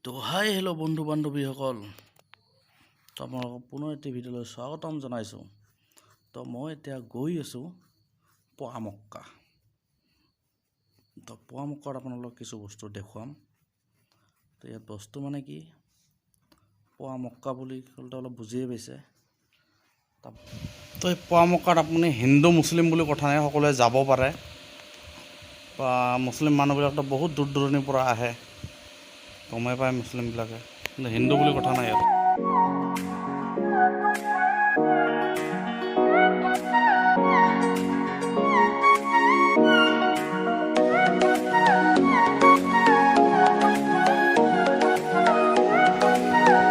তো hi hello' বন্ধু বান্ধৱীসকল, তো আপোনালোকক পুনৰ এটি ভিডিঅ'লৈ স্বাগতম জনাইছোঁ। তো মই এতিয়া গৈ আছোঁ পোয়ামক্কা। তো পোয়ামক্কাত আপোনালোকক কিছু বস্তু দেখুৱাম। তো ইয়াত বস্তু মানে কি, পোয়ামক্কা বুলি ক'লে অলপ বুজিয়ে পাইছে। তো এই পোয়ামক্কাত আপুনি হিন্দু মুছলিম বুলি কথা নাই, সকলোৱে যাব পাৰে। বা মুছলিম মানুহবিলাকতো বহুত দূৰ দূৰণিৰ পৰা আহে, গমেই পায় মুছলিমবিলাকে, কিন্তু হিন্দু বুলি কথা নাই আৰু।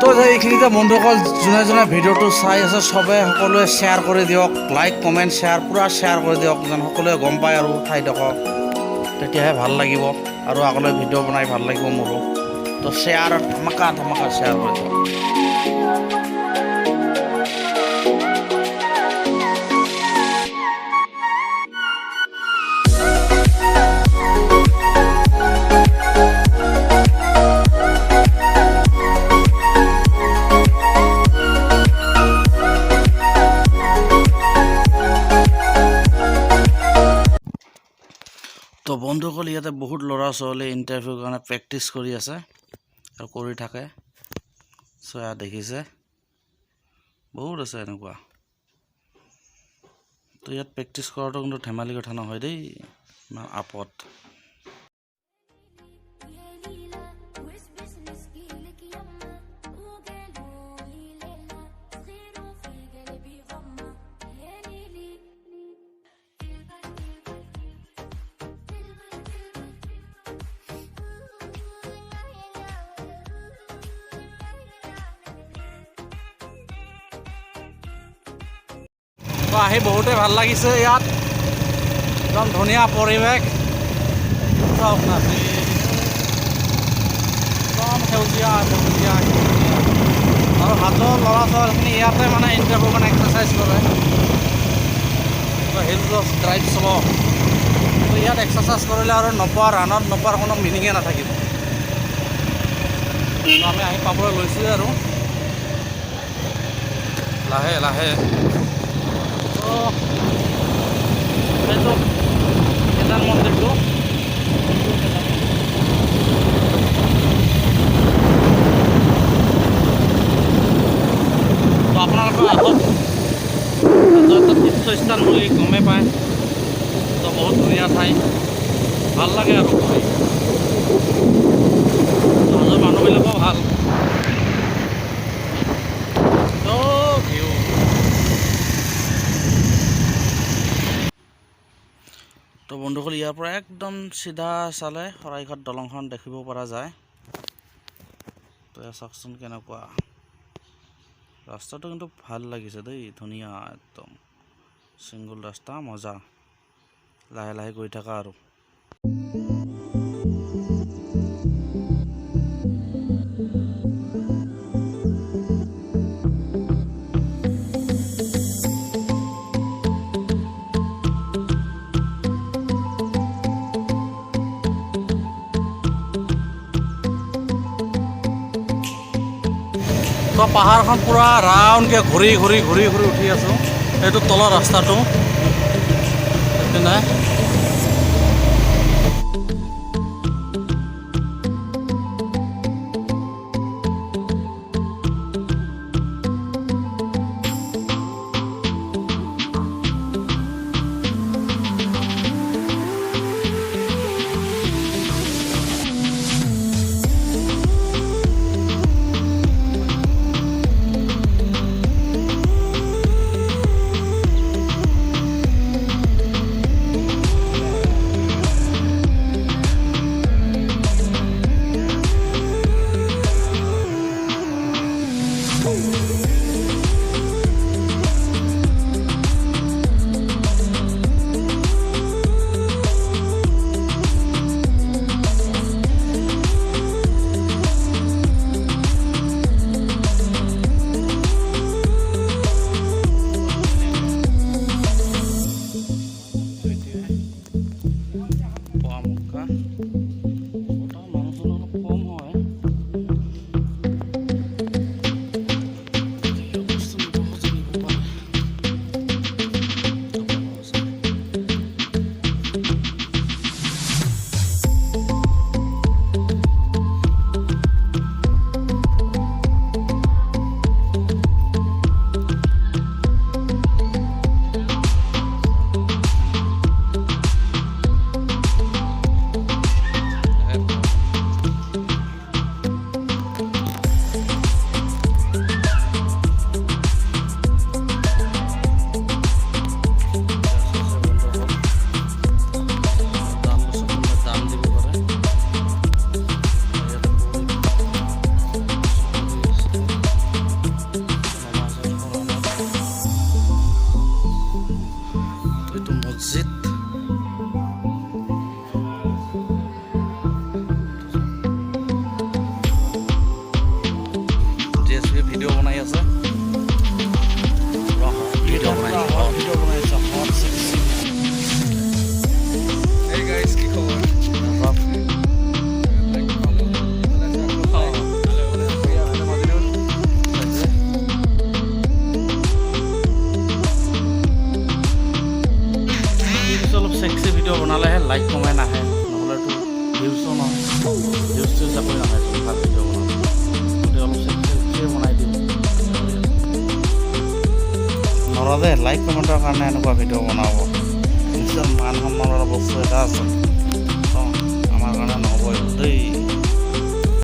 তো এইখিনিতে বন্ধুসকল, যোনে যোনে ভিডিঅ'টো চাই আছে চবে সকলোৱে শ্বেয়াৰ কৰি দিয়ক, লাইক কমেণ্ট শ্বেয়াৰ পূৰা শ্বেয়াৰ কৰি দিয়ক, যেন সকলোৱে গম পায় আৰু ঠাইডোখৰ, তেতিয়াহে ভাল লাগিব আৰু আগলৈ ভিডিঅ' বনাই ভাল লাগিব মোৰো। তো শ্বেয়াৰ ধমাকা ধমাকা শ্বেয়াৰ কৰি দিয়ক। তো বন্ধুসকল, ইয়াতে বহুত ল'ৰা ছোৱালী ইণ্টাৰভিউৰ কাৰণে প্ৰেক্টিছ কৰি আছে আৰু কৰি থাকে। চ' ইয়াত দেখিছে বহুত আছে এনেকুৱা। তো ইয়াত প্ৰেক্টিছ কৰাটো কিন্তু ধেমালি কথা নহয় দেই, ইমান আপত। তো আহি বহুতেই ভাল লাগিছে, ইয়াত একদম ধুনীয়া পৰিৱেশ, চাওক না, একদম সেউজীয়া সেউজীয়া আৰু হাতৰ ল'ৰা ছোৱালীখিনি ইয়াতে মানে ইণ্টাৰভিউ কাৰণে এক্সাৰচাইজ কৰে। হিল ড্ৰাইভ চাব, তো ইয়াত এক্সাৰচাইজ কৰিলে আৰু নোপোৱা ৰাণত নোপোৱাৰ কোনো মিনিঙে নাথাকিব। তো আমি আহি পাবলৈ লৈছোঁৱে আৰু লাহে লাহে। তো সেইটো কেদাৰ মন্দিৰটো, তো আপোনালোকে আহক, তীৰ্থস্থান বুলি গমেই পায়। তো বহুত ধুনীয়া ঠাই, ভাল লাগে আৰু ঘূৰি, হাজোৰ মানুহবিলাকো ভাল। তো বন্ধুসকল, ইয়াৰ পৰা একদম চিধা চালে শৰাইঘাট দলংখন দেখিব পৰা যায়। তো এয়া চাওকচোন কেনেকুৱা, ৰাস্তাটো কিন্তু ভাল লাগিছে দেই, ধুনীয়া একদম ছিংগুল ৰাস্তা, মজা। লাহে লাহে গৈ থাকা আৰু। তো পাহাৰখন পূৰা ৰাউণ্ডকৈ ঘূৰি ঘূৰি ঘূৰি ঘূৰি উঠি আছোঁ। এইটো তলৰ ৰাস্তাটো নাই। লাইক কমেণ্ট আহে, নহ'লেতো ভিউজো নহয়, ভিউজটো চাকৰি নাহে ভাল ভিডিঅ' বনাব, গতিকে অলপ চেফ বনাই দিম। নৰা দে লাইক কমেণ্টৰ কাৰণে এনেকুৱা ভিডিঅ' বনাব, নিজৰ মান সন্মানৰ বস্তু এটা আছে, আমাৰ কাৰণে নহ'ব দেই।